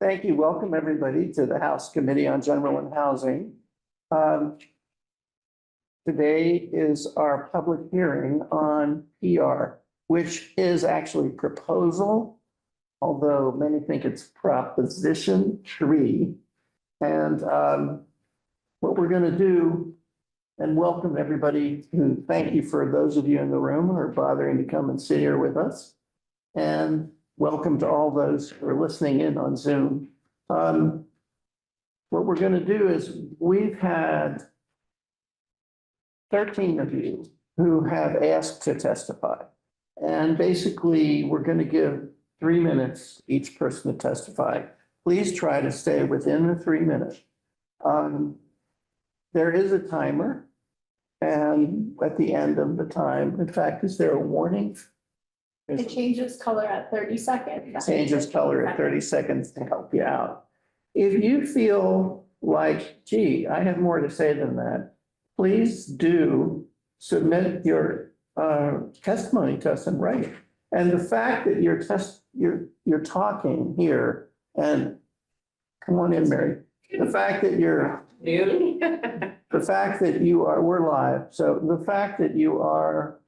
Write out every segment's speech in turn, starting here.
Thank you. Welcome, everybody, to the House Committee on General and Housing. Today is our public hearing on PR, which is actually proposal, although many think it's proposition 3. And what we're going to do, and welcome everybody, and thank you for those of you in the room who are bothering to come and sit here with us. And welcome to all those who are listening in on Zoom. What we're going to do is we've had 13 of you who have asked to testify. And basically, we're going to give 3 minutes each person to testify. Please try to stay within the 3 minutes. There is a timer. And at the end of the time, in fact, is there a warning? It changes color at 30 seconds. Changes color at 30 seconds to help you out. If you feel like, gee, I have more to say than that, please do submit your testimony to us in writing. And the fact that you're talking here, and come on in, Mary. The fact that we're live. So the fact that you are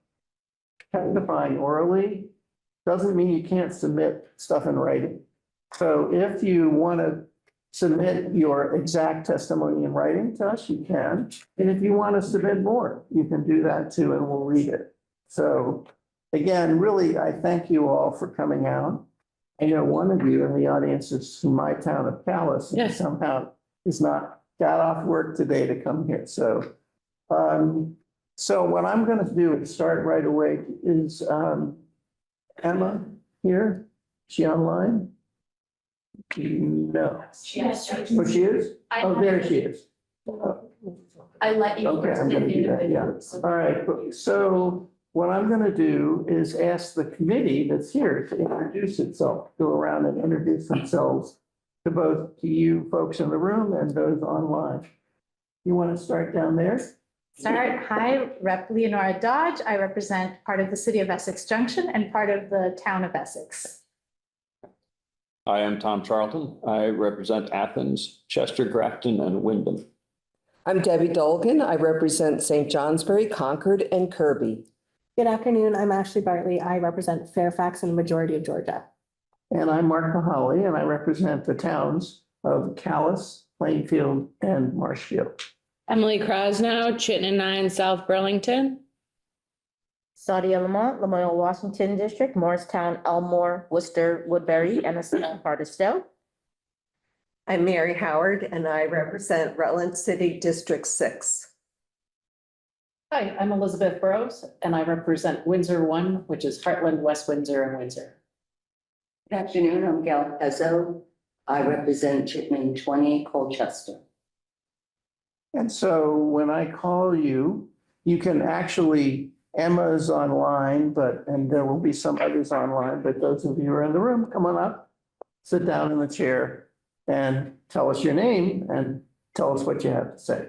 testifying orally doesn't mean you can't submit stuff in writing. So if you want to submit your exact testimony in writing to us, you can. And if you want to submit more, you can do that too, and we'll read it. So again, really, I thank you all for coming out. I know one of you in the audience is from my town of Calais, and somehow is not got off work today to come here. So what I'm going to do is start right away. Is Emma here? Is she online? No. Yes. Oh, she is? Oh, there she is. I let you. Okay, I'm going to do that, yeah. All right, so what I'm going to do is ask the committee that's here to introduce itself, go around and introduce themselves to both to you folks in the room and those online. You want to start down there? Hi, Rep. Leonora Dodge. I represent part of the city of Essex Junction and part of the town of Essex. I am Tom Charlton. I represent Athens, Chester, Grafton, and Wyndham. I'm Debbie Dolgan. I represent St. Johnsbury, Concord, and Kirby. Good afternoon. I'm Ashley Bartley. I represent Fairfax and the majority of Georgia. And I'm Mark Mahaly, and I represent the towns of Calais, Plainfield, and Marshfield. Emily Krosnow, Chittenden 9, South Burlington. Sadia Lamont, Lamoille, Washington District, Morristown, Elmore, Worcester, Woodbury, and a small part of Stowe. I'm Mary Howard, and I represent Rutland City District 6. Hi, I'm Elizabeth Burrows, and I represent Windsor 1, which is Heartland, West Windsor, and Windsor. Good afternoon, I'm Gal Pezzo. I represent Chittenden 20, Colchester. And so when I call you, you can actually, Emma's online, and there will be some others online, but those of you who are in the room, come on up, sit down in the chair and tell us your name and tell us what you have to say.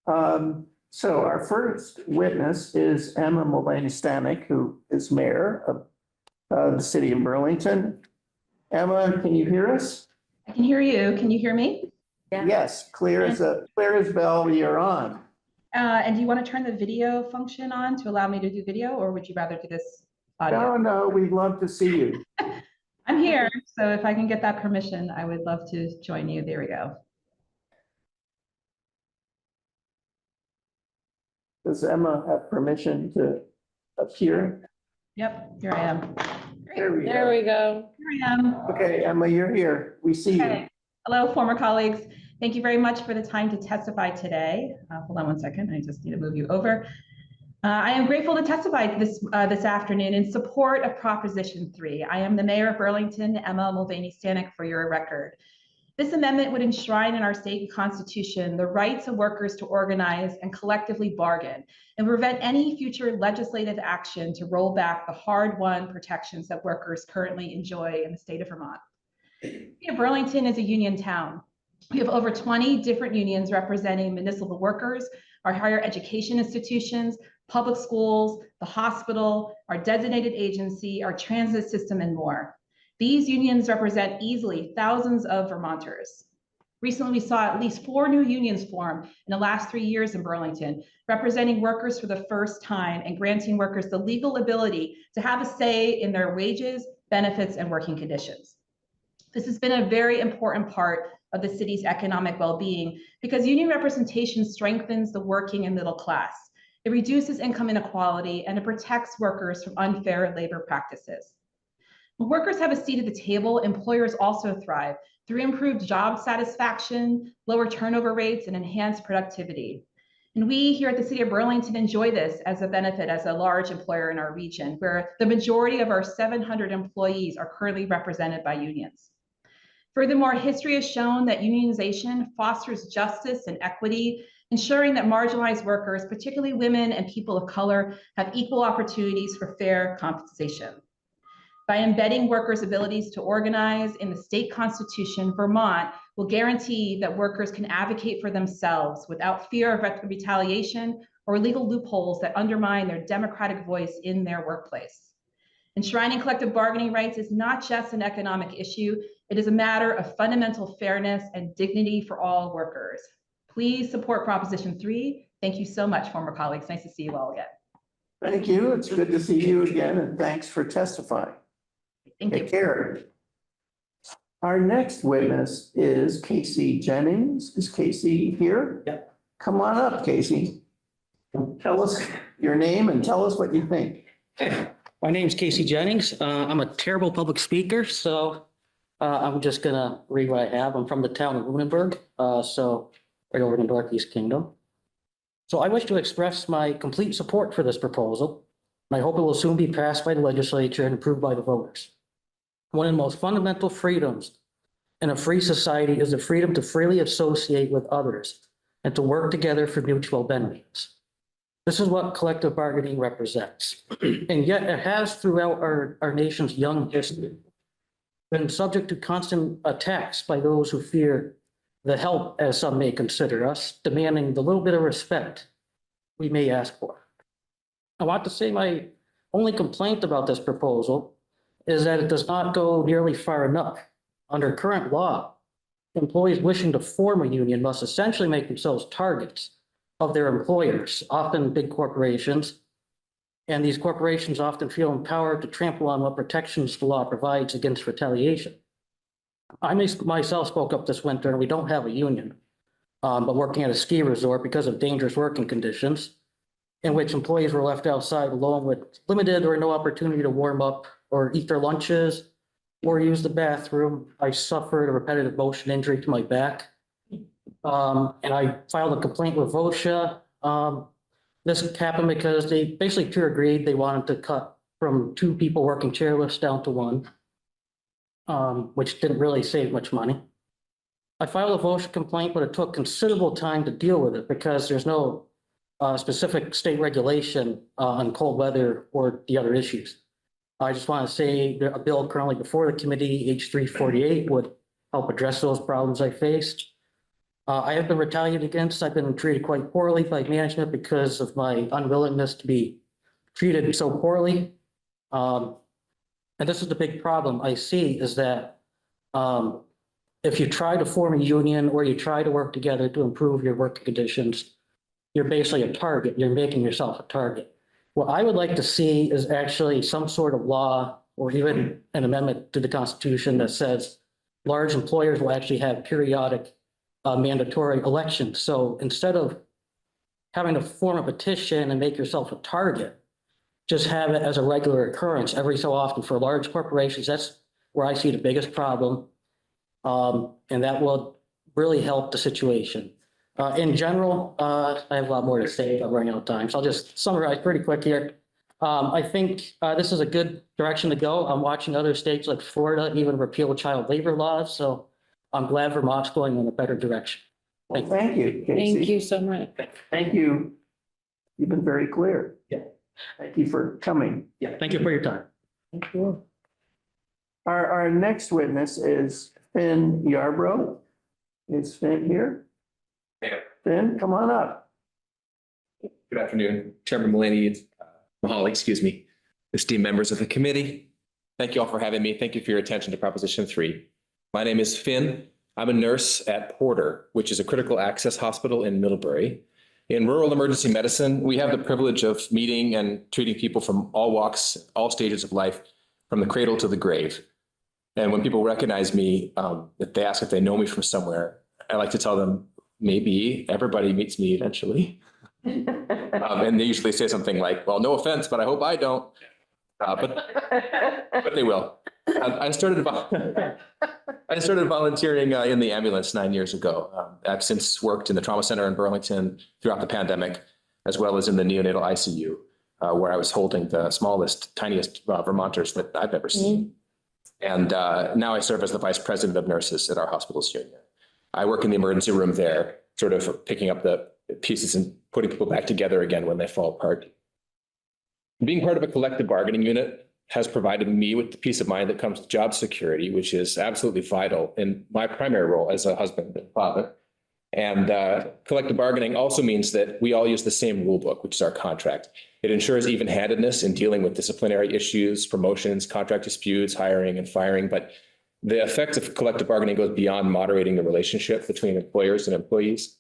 So our first witness is Emma Mulvaney-Stanek, who is mayor of the city of Burlington. Emma, can you hear us? I can hear you. Can you hear me? Yeah. Yes, clear as bell, you're on. And do you want to turn the video function on to allow me to do video, or would you rather do this audio? No, we'd love to see you. I'm here, so if I can get that permission, I would love to join you. There we go. Does Emma have permission to appear? Yep, here I am. There we go. Here I am. Okay, Emma, you're here. We see you. Hello, former colleagues. Thank you very much for the time to testify today. Hold on one second. I just need to move you over. I am grateful to testify this afternoon in support of Proposition 3. I am the mayor of Burlington, Emma Mulvaney-Stanek, for your record. This amendment would enshrine in our state constitution the rights of workers to organize and collectively bargain and prevent any future legislative action to roll back the hard-won protections that workers currently enjoy in the state of Vermont. Burlington is a union town. We have over 20 different unions representing municipal workers, our higher education institutions, public schools, the hospital, our designated agency, our transit system, and more. These unions represent easily thousands of Vermonters. Recently, we saw at least 4 new unions form in the last 3 years in Burlington, representing workers for the first time and granting workers the legal ability to have a say in their wages, benefits, and working conditions. This has been a very important part of the city's economic well-being because union representation strengthens the working and middle class. It reduces income inequality and it protects workers from unfair labor practices. When workers have a seat at the table, employers also thrive through improved job satisfaction, lower turnover rates, and enhanced productivity. And we here at the City of Burlington enjoy this as a benefit as a large employer in our region, where the majority of our 700 employees are currently represented by unions. Furthermore, history has shown that unionization fosters justice and equity, ensuring that marginalized workers, particularly women and people of color, have equal opportunities for fair compensation. By embedding workers' abilities to organize in the state constitution, Vermont will guarantee that workers can advocate for themselves without fear of retaliation or legal loopholes that undermine their democratic voice in their workplace. Enshrining collective bargaining rights is not just an economic issue, it is a matter of fundamental fairness and dignity for all workers. Please support Proposition 3. Thank you so much, former colleagues. Nice to see you all again. Thank you. It's good to see you again, and thanks for testifying. Thank you. Take care. Our next witness is Casey Jennings. Is Casey here? Yep. Come on up, Casey. Tell us your name and tell us what you think. My name's Casey Jennings. I'm a terrible public speaker, so I'm just gonna read what I have. I'm from the town of Lunenburg, so right over in the Northeast Kingdom. So I wish to express my complete support for this proposal, and I hope it will soon be passed by the legislature and approved by the voters. One of the most fundamental freedoms in a free society is the freedom to freely associate with others and to work together for mutual benefits. This is what collective bargaining represents. And yet it has throughout our nation's young history been subject to constant attacks by those who fear the help, as some may consider us, demanding the little bit of respect we may ask for. I want to say my only complaint about this proposal is that it does not go nearly far enough. Under current law, employees wishing to form a union must essentially make themselves targets of their employers, often big corporations. And these corporations often feel empowered to trample on what protections the law provides against retaliation. I myself spoke up this winter, and we don't have a union, but working at a ski resort because of dangerous working conditions in which employees were left outside alone with limited or no opportunity to warm up or eat their lunches or use the bathroom. I suffered a repetitive motion injury to my back. And I filed a complaint with VOSHA. This happened because they basically peer agreed they wanted to cut from 2 people working chairlifts down to 1, which didn't really save much money. I filed a VOSHA complaint, but it took considerable time to deal with it because there's no specific state regulation on cold weather or the other issues. I just want to say that a bill currently before the committee, H348, would help address those problems I faced. I have been retaliated against. I've been treated quite poorly by management because of my unwillingness to be treated so poorly. And this is the big problem I see is that if you try to form a union or you try to work together to improve your working conditions, you're basically a target. You're making yourself a target. What I would like to see is actually some sort of law or even an amendment to the Constitution that says large employers will actually have periodic mandatory elections. So instead of having to form a petition and make yourself a target, just have it as a regular occurrence every so often for large corporations. That's where I see the biggest problem. And that will really help the situation. In general, I have a lot more to say, but I'm running out of time. So I'll just summarize pretty quick here. I think this is a good direction to go. I'm watching other states like Florida even repeal child labor laws. So I'm glad Vermont's going in a better direction. Well, thank you, Casey. Thank you so much. Thank you. You've been very clear. Yeah. Thank you for coming. Yeah, thank you for your time. Thank you. Our next witness is Finn Yarbrough. Is Finn here? Yeah. Finn, come on up. Good afternoon, Chairman Mahoney, excuse me, esteemed members of the committee. Thank you all for having me. Thank you for your attention to Proposition 3. My name is Finn. I'm a nurse at Porter, which is a critical access hospital in Middlebury. In rural emergency medicine, we have the privilege of meeting and treating people from all walks, all stages of life, from the cradle to the grave. And when people recognize me, if they ask if they know me from somewhere, I like to tell them, maybe everybody meets me eventually. And they usually say something like, well, no offense, but I hope I don't. But they will. I started volunteering in the ambulance 9 years ago. I've since worked in the trauma center in Burlington throughout the pandemic, as well as in the neonatal ICU, where I was holding the smallest, tiniest Vermonters that I've ever seen. And now I serve as the vice president of nurses at our hospitals union. I work in the emergency room there, sort of picking up the pieces and putting people back together again when they fall apart. Being part of a collective bargaining unit has provided me with the peace of mind that comes with job security, which is absolutely vital in my primary role as a husband and father. And collective bargaining also means that we all use the same rule book, which is our contract. It ensures even-handedness in dealing with disciplinary issues, promotions, contract disputes, hiring and firing. But the effect of collective bargaining goes beyond moderating the relationship between employers and employees.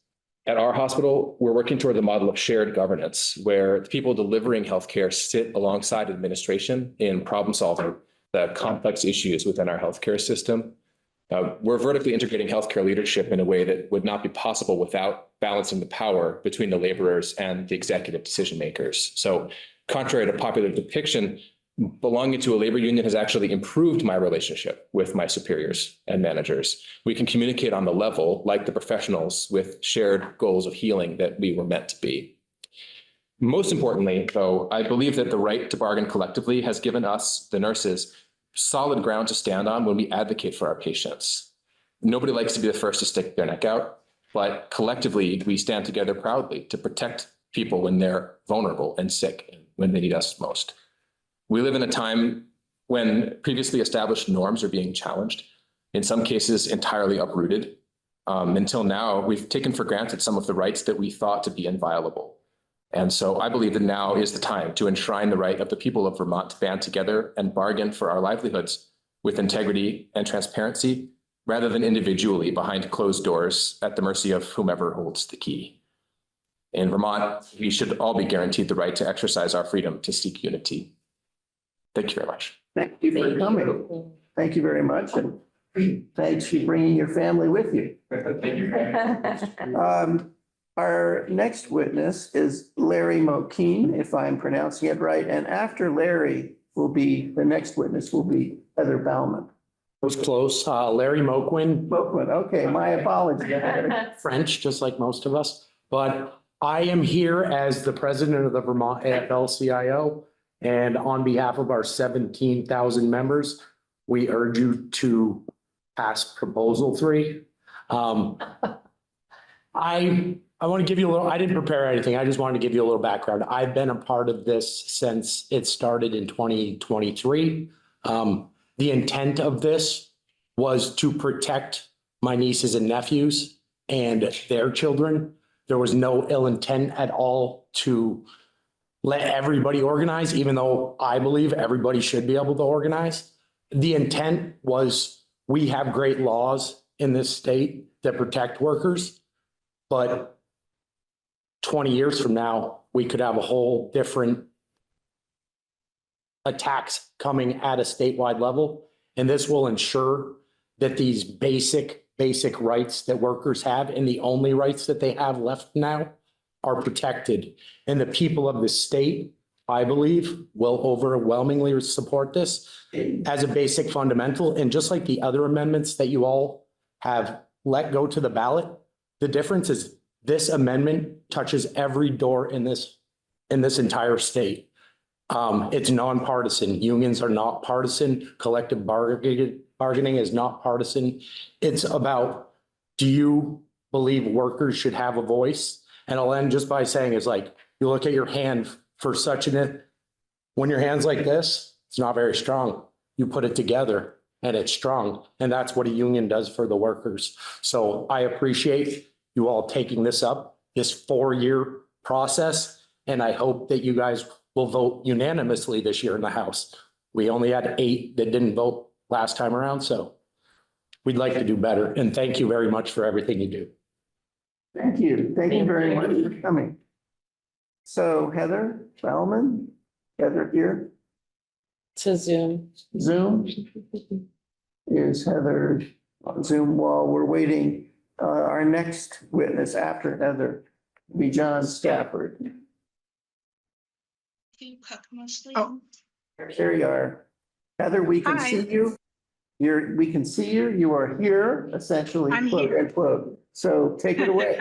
At our hospital, we're working toward the model of shared governance, where the people delivering healthcare sit alongside administration in problem solving the complex issues within our healthcare system. We're vertically integrating healthcare leadership in a way that would not be possible without balancing the power between the laborers and the executive decision makers. So contrary to popular depiction, belonging to a labor union has actually improved my relationship with my superiors and managers. We can communicate on the level, like the professionals, with shared goals of healing that we were meant to be. Most importantly, though, I believe that the right to bargain collectively has given us, the nurses, solid ground to stand on when we advocate for our patients. Nobody likes to be the first to stick their neck out, but collectively, we stand together proudly to protect people when they're vulnerable and sick and when they need us most. We live in a time when previously established norms are being challenged, in some cases entirely uprooted. Until now, we've taken for granted some of the rights that we thought to be inviolable. And so I believe that now is the time to enshrine the right of the people of Vermont to band together and bargain for our livelihoods with integrity and transparency, rather than individually behind closed doors at the mercy of whomever holds the key. In Vermont, we should all be guaranteed the right to exercise our freedom to seek unity. Thank you very much. Thank you for coming. Thank you very much. And thanks for bringing your family with you. Thank you. Our next witness is Larry Mokeen, if I'm pronouncing it right. And after Larry the next witness will be Heather Bauman. Was close. Larry Moquin. Moquin, okay, my apologies. French, just like most of us. But I am here as the president of the Vermont AFL-CIO. And on behalf of our 17,000 members, we urge you to pass Proposal 3. I want to give you a little, I didn't prepare anything. I just wanted to give you a little background. I've been a part of this since it started in 2023. The intent of this was to protect my nieces and nephews and their children. There was no ill intent at all to let everybody organize, even though I believe everybody should be able to organize. The intent was we have great laws in this state that protect workers, but 20 years from now, we could have a whole different attacks coming at a statewide level. And this will ensure that these basic rights that workers have and the only rights that they have left now are protected. And the people of the state, I believe, will overwhelmingly support this as a basic fundamental. And just like the other amendments that you all have let go to the ballot, the difference is this amendment touches every door in this entire state. It's nonpartisan. Unions are not partisan. Collective bargaining is not partisan. It's about, do you believe workers should have a voice? And I'll end just by saying, it's like, you look at your hand for such when your hand's like this, it's not very strong. You put it together and it's strong. And that's what a union does for the workers. So I appreciate you all taking this up, this 4-year process. And I hope that you guys will vote unanimously this year in the House. We only had 8 that didn't vote last time around, so we'd like to do better. And thank you very much for everything you do. Thank you. Thank you very much for coming. So Heather Bellman, Heather here, To Zoom. Zoom. Is Heather on Zoom while we're waiting? Our next witness after Heather will be John Stafford. Do you cook mostly? Oh. There you are. Heather, we can Hi. see you. We can see you. You are here essentially, I'm quote here. unquote. So take it away.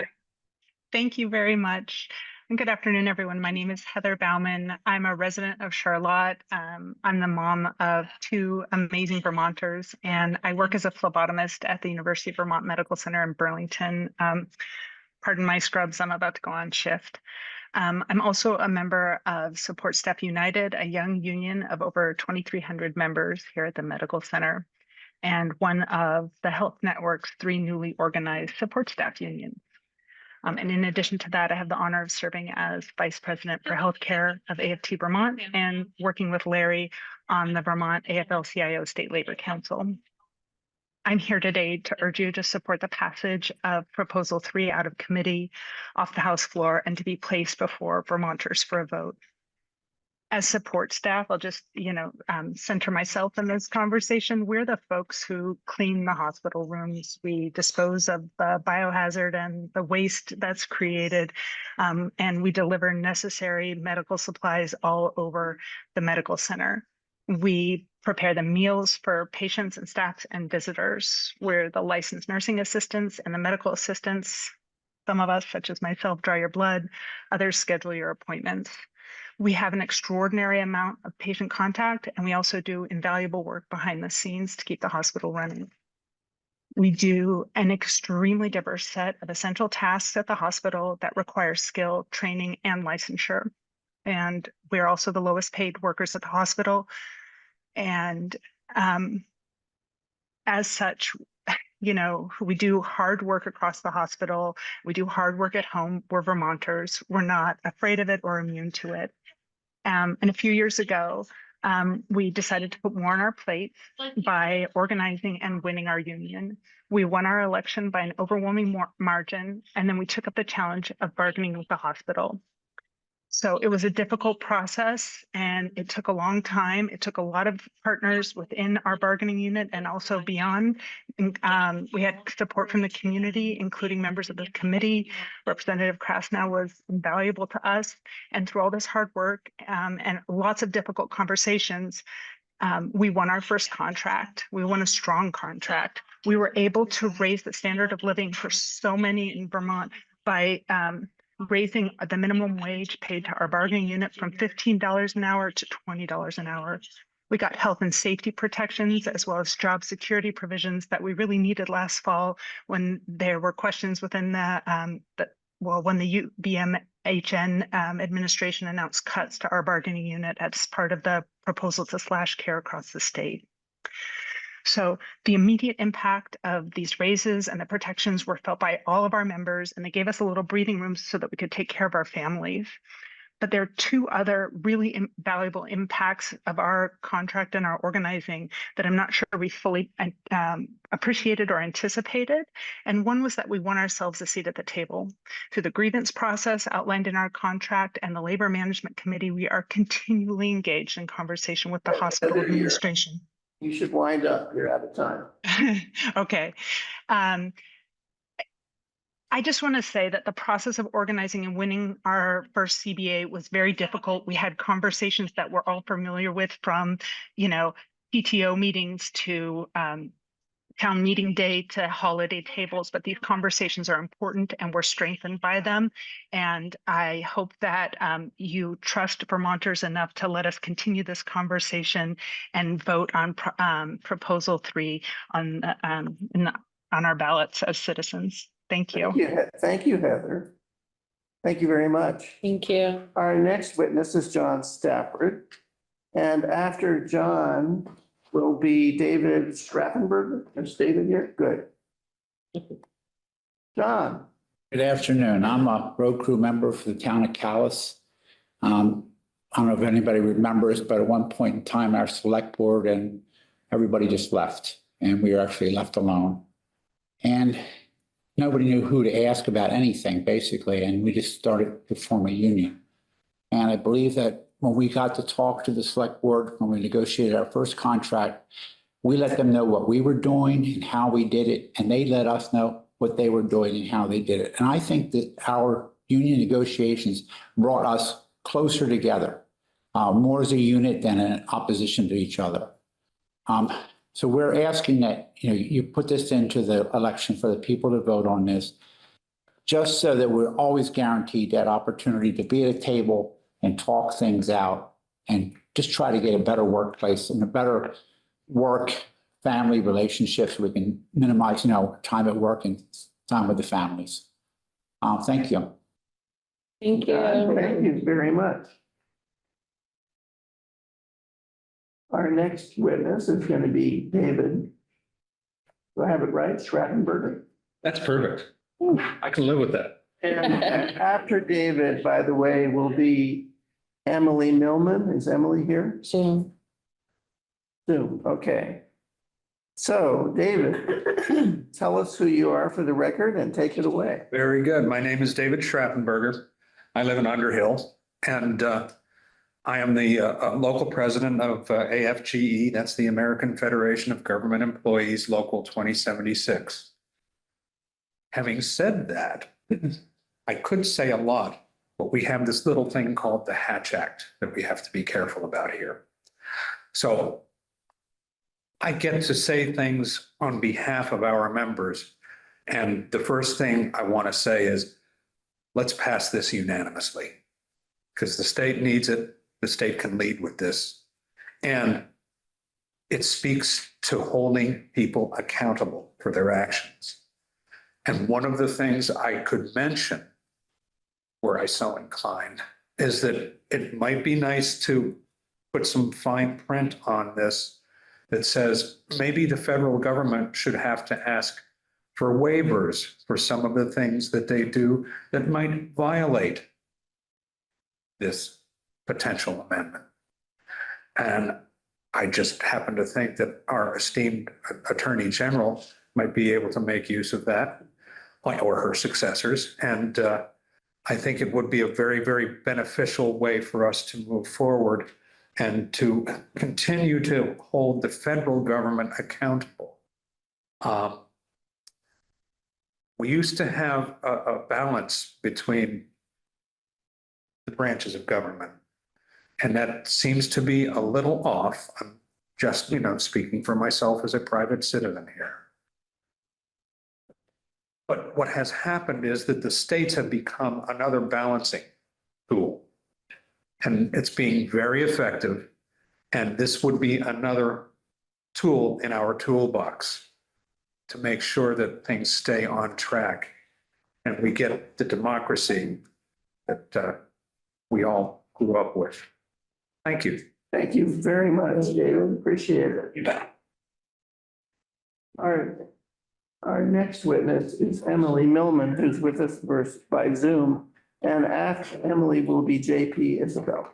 Thank you very much. And good afternoon, everyone. My name is Heather Bauman. I'm a resident of Charlotte. I'm the mom of 2 amazing Vermonters, and I work as a phlebotomist at the University of Vermont Medical Center in Burlington. Pardon my scrubs, I'm about to go on shift. I'm also a member of Support Staff United, a young union of over 2,300 members here at the medical center, and one of the Health Network's 3 newly organized support staff unions. And in addition to that, I have the honor of serving as Vice President for Healthcare of AFT Vermont and working with Larry on the Vermont AFL-CIO State Labor Council. I'm here today to urge you to support the passage of Proposal 3 out of committee off the House floor and to be placed before Vermonters for a vote. As support staff, I'll just, center myself in this conversation. We're the folks who clean the hospital rooms. We dispose of the biohazard and the waste that's created, and we deliver necessary medical supplies all over the medical center. We prepare the meals for patients and staff and visitors. We're the licensed nursing assistants and the medical assistants. Some of us, such as myself, draw your blood. Others schedule your appointments. We have an extraordinary amount of patient contact, and we also do invaluable work behind the scenes to keep the hospital running. We do an extremely diverse set of essential tasks at the hospital that require skill, training, and licensure. And we're also the lowest paid workers at the hospital. And as such, we do hard work across the hospital. We do hard work at home. We're Vermonters. We're not afraid of it or immune to it. And a few years ago, we decided to put more on our plate by organizing and winning our union. We won our election by an overwhelming margin, and then we took up the challenge of bargaining with the hospital. So it was a difficult process, and it took a long time. It took a lot of partners within our bargaining unit and also beyond. We had support from the community, including members of the committee. Representative Krasnow was invaluable to us. And through all this hard work and lots of difficult conversations, we won our first contract. We won a strong contract. We were able to raise the standard of living for so many in Vermont by raising the minimum wage paid to our bargaining unit from $15 an hour to $20 an hour. We got health and safety protections as well as job security provisions that we really needed last fall when there were questions within when the UBMHN administration announced cuts to our bargaining unit as part of the proposal to slash care across the state. So the immediate impact of these raises and the protections were felt by all of our members, and they gave us a little breathing room so that we could take care of our families. But there are 2 other really valuable impacts of our contract and our organizing that I'm not sure we fully appreciated or anticipated. And one was that we won ourselves a seat at the table. Through the grievance process outlined in our contract and the Labor Management Committee, we are continually engaged in conversation with the hospital administration. You should wind up. You're out of time. Okay. I just want to say that the process of organizing and winning our first CBA was very difficult. We had conversations that we're all familiar with, from, PTO meetings to town meeting day to holiday tables, but these conversations are important and we're strengthened by them. And I hope that you trust Vermonters enough to let us continue this conversation and vote on Proposal 3 on our ballots as citizens. Thank you. Thank you, Heather. Thank you very much. Thank you. Our next witness is John Stafford. And after John will be David Straffenberger. Is David here? Good. John. Good afternoon. I'm a road crew member for the town of Calais. I don't know if anybody remembers, but at one point in time, our select board and everybody just left and we were actually left alone. And nobody knew who to ask about anything, basically, and we just started to form a union. And I believe that when we got to talk to the select board, when we negotiated our first contract, we let them know what we were doing and how we did it, and they let us know what they were doing and how they did it. And I think that our union negotiations brought us closer together, more as a unit than in opposition to each other. So we're asking that, you put this into the election for the people to vote on this, just so that we're always guaranteed that opportunity to be at a table and talk things out and just try to get a better workplace and a better work-family relationship so we can minimize, time at work and time with the families. Thank you. Thank you. Thank you very much. Our next witness is going to be David. Do I have it right? Schrattenberger. That's perfect. I can live with that. And after David, by the way, will be Emily Millman. Is Emily here? Soon. Soon, okay. So David, tell us who you are for the record and take it away. Very good. My name is David Schrattenberger. I live in Underhill, and I am the local president of AFGE. That's the American Federation of Government Employees, Local 2076. Having said that, I could say a lot, but we have this little thing called the Hatch Act that we have to be careful about here. So I get to say things on behalf of our members. And the first thing I want to say is, let's pass this unanimously, because the state needs it. The state can lead with this. And it speaks to holding people accountable for their actions. And one of the things I could mention, were I so inclined, is that it might be nice to put some fine print on this that says maybe the federal government should have to ask for waivers for some of the things that they do that might violate this potential amendment. And I just happen to think that our esteemed Attorney General might be able to make use of that, or her successors. And I think it would be a very, very beneficial way for us to move forward and to continue to hold the federal government accountable. We used to have a balance between the branches of government, and that seems to be a little off. I'm just, speaking for myself as a private citizen here. But what has happened is that the states have become another balancing tool, and it's being very effective. And this would be another tool in our toolbox to make sure that things stay on track and we get the democracy that we all grew up with. Thank you. Thank you very much, David. Appreciate it. You bet. Our next witness is Emily Millman, who's with us by Zoom. And after Emily will be JP Isabel.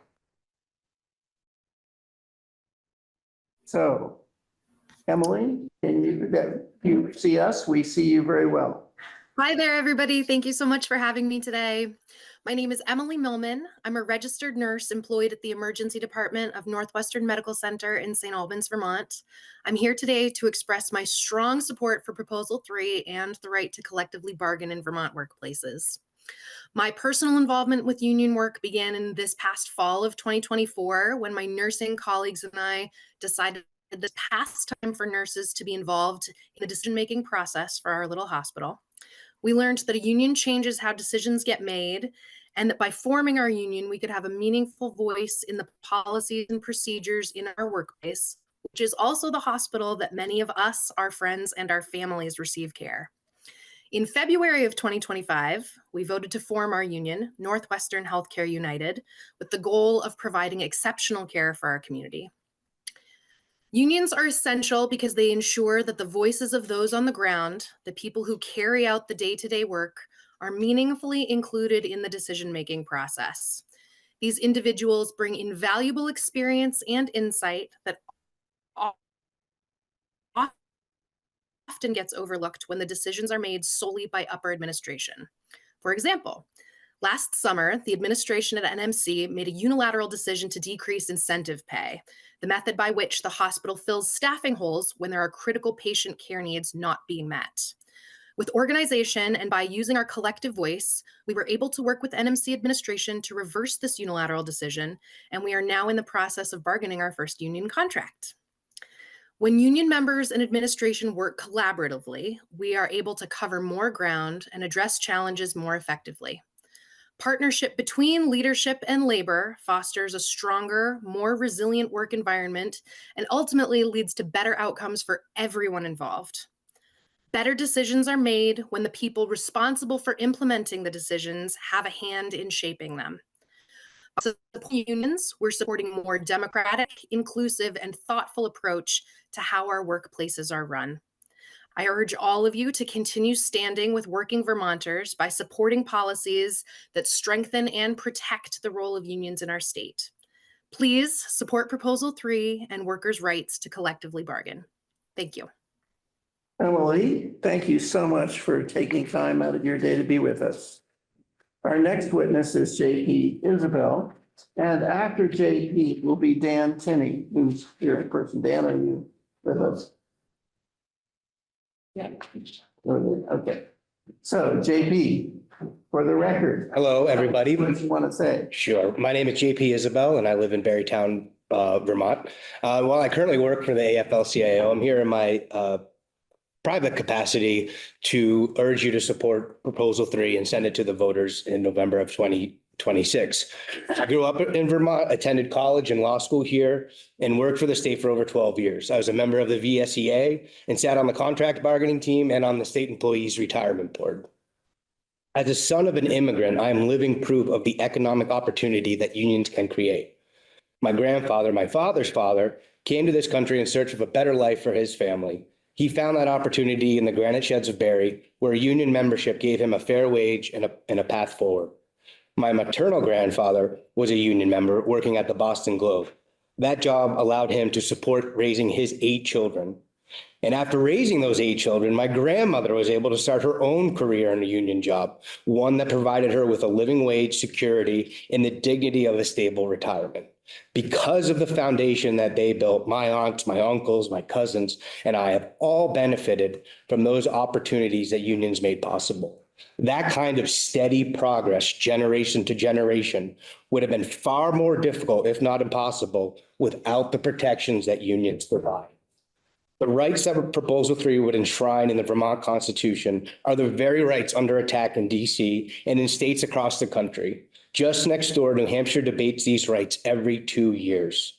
So, Emily, you see us? We see you very well. Hi there, everybody. Thank you so much for having me today. My name is Emily Millman. I'm a registered nurse employed at the Emergency Department of Northwestern Medical Center in St. Albans, Vermont. I'm here today to express my strong support for Proposal 3 and the right to collectively bargain in Vermont workplaces. My personal involvement with union work began in this past fall of 2024 when my nursing colleagues and I decided this past time for nurses to be involved in the decision-making process for our little hospital. We learned that a union changes how decisions get made, and that by forming our union, we could have a meaningful voice in the policies and procedures in our workplace, which is also the hospital that many of us, our friends, and our families receive care. In February of 2025, we voted to form our union, Northwestern Healthcare United, with the goal of providing exceptional care for our community. Unions are essential because they ensure that the voices of those on the ground, the people who carry out the day-to-day work, are meaningfully included in the decision-making process. These individuals bring invaluable experience and insight that often gets overlooked when the decisions are made solely by upper administration. For example, last summer, the administration at NMC made a unilateral decision to decrease incentive pay, the method by which the hospital fills staffing holes when there are critical patient care needs not being met. With organization and by using our collective voice, we were able to work with NMC administration to reverse this unilateral decision, and we are now in the process of bargaining our first union contract. When union members and administration work collaboratively, we are able to cover more ground and address challenges more effectively. Partnership between leadership and labor fosters a stronger, more resilient work environment and ultimately leads to better outcomes for everyone involved. Better decisions are made when the people responsible for implementing the decisions have a hand in shaping them. So unions, we're supporting a more democratic, inclusive, and thoughtful approach to how our workplaces are run. I urge all of you to continue standing with working Vermonters by supporting policies that strengthen and protect the role of unions in our state. Please support Proposal 3 and workers' rights to collectively bargain. Thank you. Emily, thank you so much for taking time out of your day to be with us. Our next witness is JP Isabel, and after JP will be Dan Tinney, who's here in person. Dan, are you with us? Yeah. Okay. So JP, for the record. Hello, everybody. What do you want to say? Sure. My name is JP Isabel, and I live in Barrytown, Vermont. While I currently work for the AFL-CIO, I'm here in my private capacity to urge you to support Proposal 3 and send it to the voters in November of 2026. I grew up in Vermont, attended college and law school here, and worked for the state for over 12 years. I was a member of the VSEA and sat on the contract bargaining team and on the state employees retirement board. As a son of an immigrant, I am living proof of the economic opportunity that unions can create. My grandfather, my father's father, came to this country in search of a better life for his family. He found that opportunity in the granite sheds of Barrie, where union membership gave him a fair wage and a path forward. My maternal grandfather was a union member working at the Boston Globe. That job allowed him to support raising his 8 children. And after raising those 8 children, my grandmother was able to start her own career in a union job, one that provided her with a living wage, security, and the dignity of a stable retirement. Because of the foundation that they built, my aunts, my uncles, my cousins, and I have all benefited from those opportunities that unions made possible. That kind of steady progress, generation to generation, would have been far more difficult, if not impossible, without the protections that unions provide. The rights that Proposal 3 would enshrine in the Vermont Constitution are the very rights under attack in DC and in states across the country. Just next door, New Hampshire debates these rights every 2 years.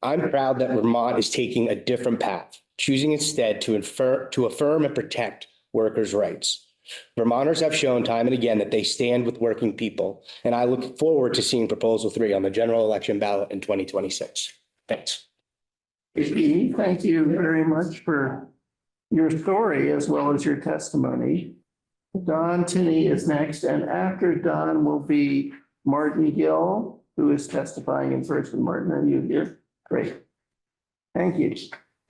I'm proud that Vermont is taking a different path, choosing instead to affirm and protect workers' rights. Vermonters have shown time and again that they stand with working people, and I look forward to seeing Proposal 3 on the general election ballot in 2026. Thanks. Thank you very much for your story as well as your testimony. Don Tinney is next, and after Don will be Martin Gill, who is testifying in person. Martin, are you here? Great. Thank you.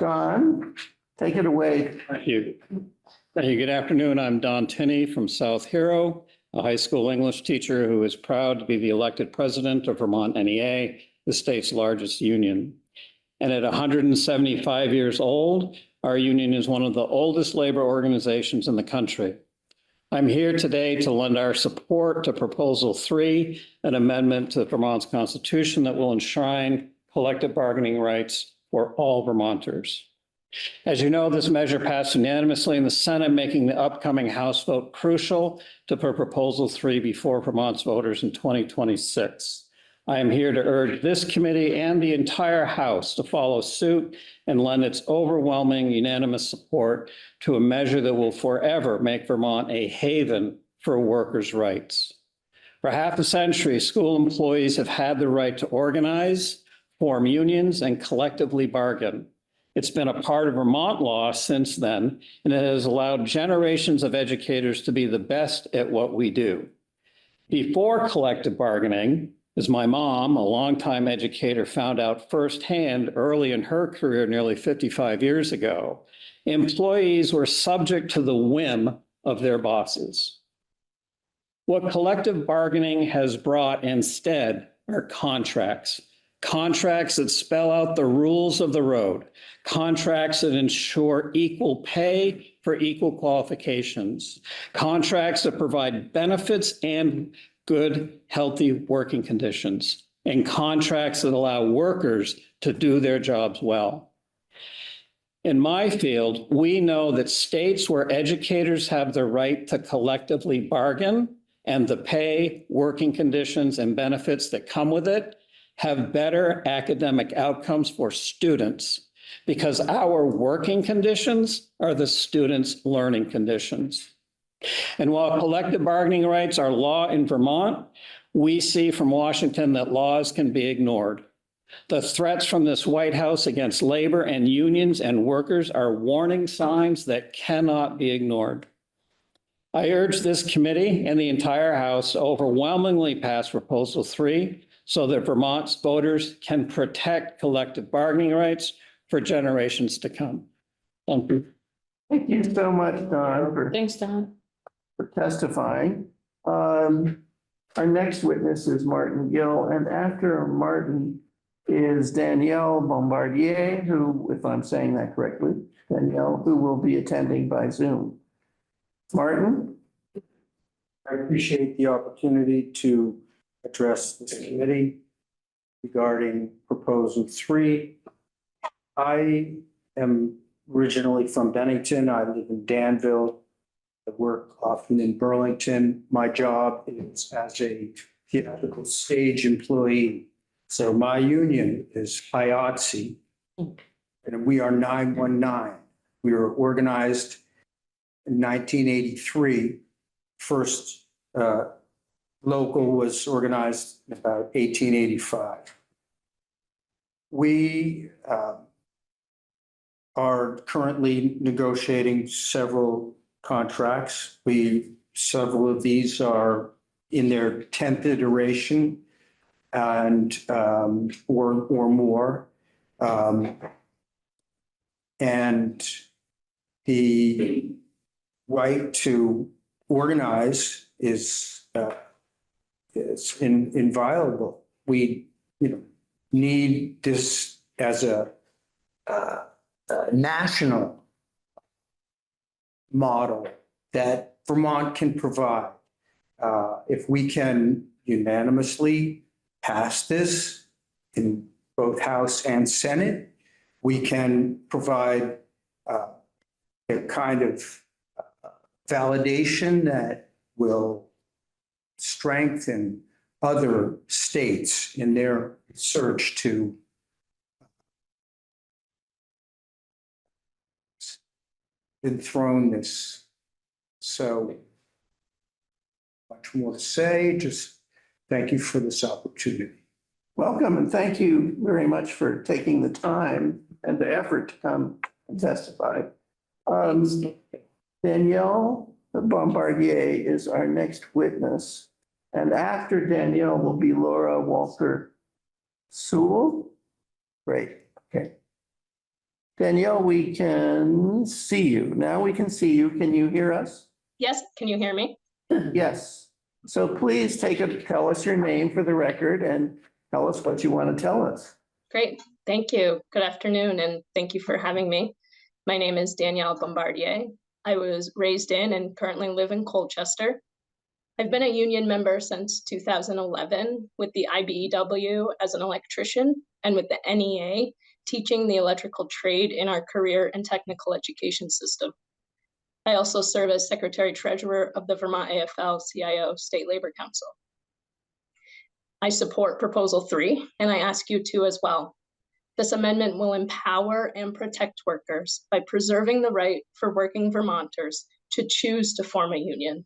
Don, take it away. Thank you. Thank you. Good afternoon. I'm Don Tinney from South Hero, a high school English teacher who is proud to be the elected president of Vermont NEA, the state's largest union. And at 175 years old, our union is one of the oldest labor organizations in the country. I'm here today to lend our support to Proposal 3, an amendment to Vermont's Constitution that will enshrine collective bargaining rights for all Vermonters. As you know, this measure passed unanimously in the Senate, making the upcoming House vote crucial to put Proposal 3 before Vermont's voters in 2026. I am here to urge this committee and the entire House to follow suit and lend its overwhelming unanimous support to a measure that will forever make Vermont a haven for workers' rights. For half a century, school employees have had the right to organize, form unions, and collectively bargain. It's been a part of Vermont law since then, and it has allowed generations of educators to be the best at what we do. Before collective bargaining, As my mom, a longtime educator, found out firsthand early in her career nearly 55 years ago, employees were subject to the whim of their bosses. What collective bargaining has brought instead are contracts. Contracts that spell out the rules of the road, contracts that ensure equal pay for equal qualifications, contracts that provide benefits and good, healthy working conditions, and contracts that allow workers to do their jobs well. In my field, we know that states where educators have the right to collectively bargain and the pay, working conditions, and benefits that come with it have better academic outcomes for students because our working conditions are the students' learning conditions. And while collective bargaining rights are law in Vermont, we see from Washington that laws can be ignored. The threats from this White House against labor and unions and workers are warning signs that cannot be ignored. I urge this committee and the entire House to overwhelmingly pass Proposal 3 so that Vermont's voters can protect collective bargaining rights for generations to come. Thank you. Thank you so much, Don, Thanks, Don. for testifying. Our next witness is Martin Gill, and after Martin is Danielle Bombardier, who, if I'm saying that correctly, Danielle, who will be attending by Zoom. Martin? I appreciate the opportunity to address this committee regarding Proposal 3. I am originally from Bennington. I live in Danville. I work often in Burlington. My job is as a theatrical stage employee. So my union is IATSE, and we are 919. We were organized in 1983. First local was organized in about 1885. We are currently negotiating several contracts. Several of these are in their 10th iteration and or more. And the right to organize is inviolable. We, need this as a national model that Vermont can provide. If we can unanimously pass this in both House and Senate, we can provide a kind of validation that will strengthen other states in their search to enthrone this. So much more to say, just thank you for this opportunity. Welcome, and thank you very much for taking the time and the effort to come and testify. Danielle Bombardier is our next witness. And after Danielle will be Laura Walker Sewell. Great, okay. Danielle, we can see you. Now we can see you. Can you hear us? Yes, can you hear me? Yes. So please tell us your name for the record and tell us what you want to tell us. Great, thank you. Good afternoon, and thank you for having me. My name is Danielle Bombardier. I was raised in and currently live in Colchester. I've been a union member since 2011 with the IBEW as an electrician and with the NEA teaching the electrical trade in our career and technical education system. I also serve as Secretary Treasurer of the Vermont AFL-CIO State Labor Council. I support Proposal 3, and I ask you to as well. This amendment will empower and protect workers by preserving the right for working Vermonters to choose to form a union.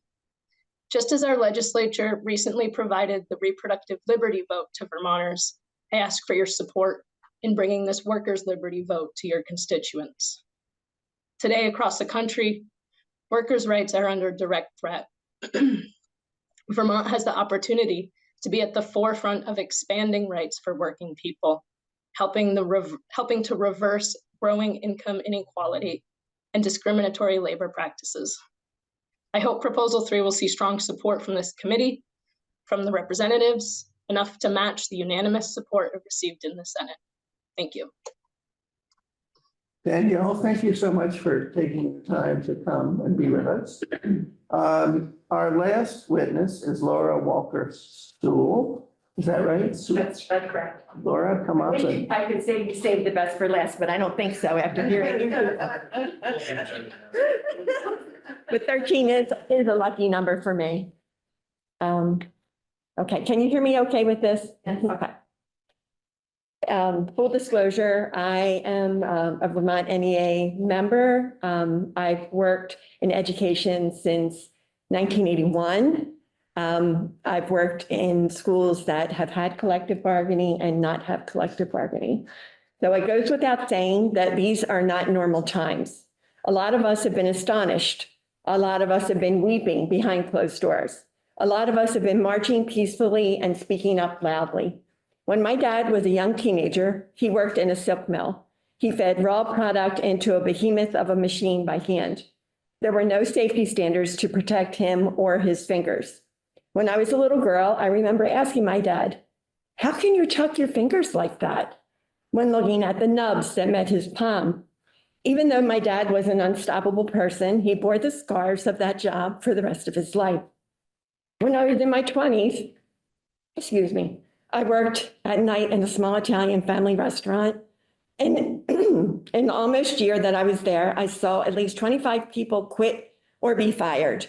Just as our legislature recently provided the reproductive liberty vote to Vermonters, I ask for your support in bringing this workers' liberty vote to your constituents. Today, across the country, workers' rights are under direct threat. Vermont has the opportunity to be at the forefront of expanding rights for working people, helping to reverse growing income inequality and discriminatory labor practices. I hope Proposal 3 will see strong support from this committee, from the representatives, enough to match the unanimous support received in the Senate. Thank you. Danielle, thank you so much for taking the time to come and be with us. Our last witness is Laura Walker-Stool. Is that right? That's correct. Laura, come up. And I could say you saved the best for last, but I don't think so after hearing you. But 13 is a lucky number for me. Okay, can you hear me okay with this? Okay. Full disclosure, I am a Vermont NEA member. I've worked in education since 1981. I've worked in schools that have had collective bargaining and not have collective bargaining. So it goes without saying that these are not normal times. A lot of us have been astonished. A lot of us have been weeping behind closed doors. A lot of us have been marching peacefully and speaking up loudly. When my dad was a young teenager, he worked in a silk mill. He fed raw product into a behemoth of a machine by hand. There were no safety standards to protect him or his fingers. When I was a little girl, I remember asking my dad, "How can you tuck your fingers like that?" when looking at the nubs that met his palm. Even though my dad was an unstoppable person, he bore the scars of that job for the rest of his life. When I was in my 20s, I worked at night in a small Italian family restaurant. And in the almost year that I was there, I saw at least 25 people quit or be fired.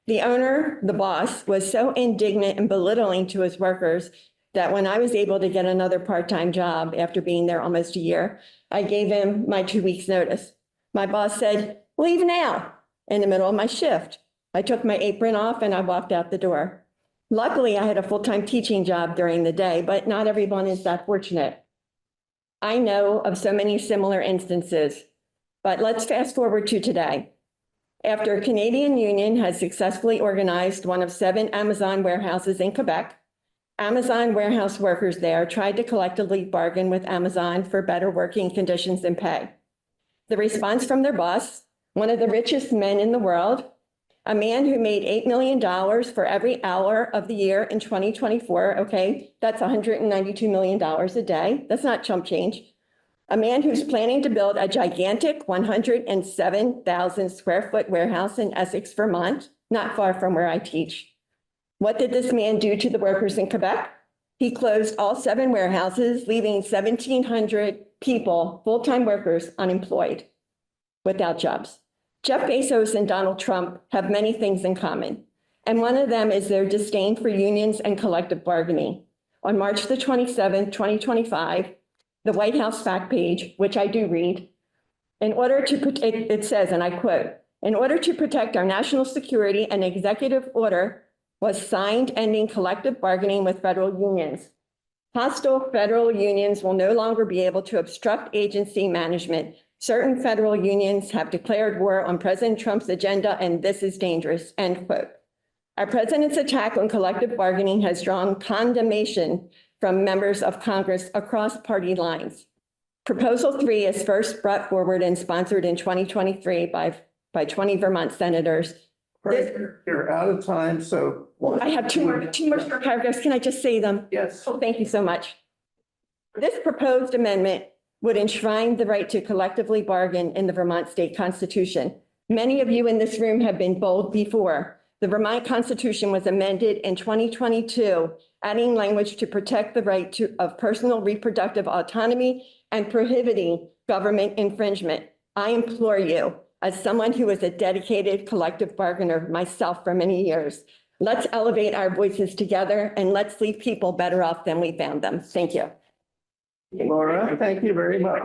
The owner, the boss, was so indignant and belittling to his workers that when I was able to get another part-time job after being there almost a year, I gave him my 2 weeks notice. My boss said, "Leave now," in the middle of my shift. I took my apron off and I walked out the door. Luckily, I had a full-time teaching job during the day, but not everyone is that fortunate. I know of so many similar instances, but let's fast forward to today. After a Canadian union has successfully organized one of 7 Amazon warehouses in Quebec, Amazon warehouse workers there tried to collectively bargain with Amazon for better working conditions and pay. The response from their boss, one of the richest men in the world, a man who made $8 million for every hour of the year in 2024, okay, that's $192 million a day. That's not chump change. A man who's planning to build a gigantic 107,000 square foot warehouse in Essex, Vermont, not far from where I teach. What did this man do to the workers in Quebec? He closed all 7 warehouses, leaving 1,700 people, full-time workers, unemployed, without jobs. Jeff Bezos and Donald Trump have many things in common, and one of them is their disdain for unions and collective bargaining. On March the 27th, 2025, the White House fact page, which I do read, it says, and I quote, "In order to protect our national security, an executive order was signed ending collective bargaining with federal unions. Hostile federal unions will no longer be able to obstruct agency management. Certain federal unions have declared war on President Trump's agenda, and this is dangerous," end quote. Our president's attack on collective bargaining has drawn condemnation from members of Congress across party lines. Proposal 3 is first brought forward and sponsored in 2023 by 20 Vermont senators. You're out of time, so. I have two more short paragraphs. Can I just say them? Yes. Oh, thank you so much. This proposed amendment would enshrine the right to collectively bargain in the Vermont State Constitution. Many of you in this room have been bold before. The Vermont Constitution was amended in 2022, adding language to protect the right of personal reproductive autonomy and prohibiting government infringement. I implore you, as someone who was a dedicated collective bargainer myself for many years, let's elevate our voices together and let's leave people better off than we found them. Thank you. Laura, thank you very much.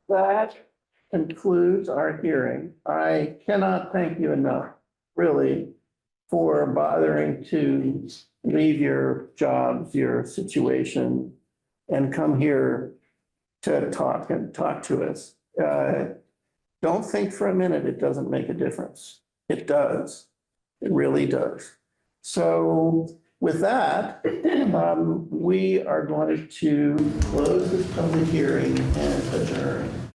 That concludes our hearing. I cannot thank you enough, really, for bothering to leave your jobs, your situation, and come here to talk to us. Don't think for a minute it doesn't make a difference. It does. It really does. So with that, we are going to close this public hearing and adjourn.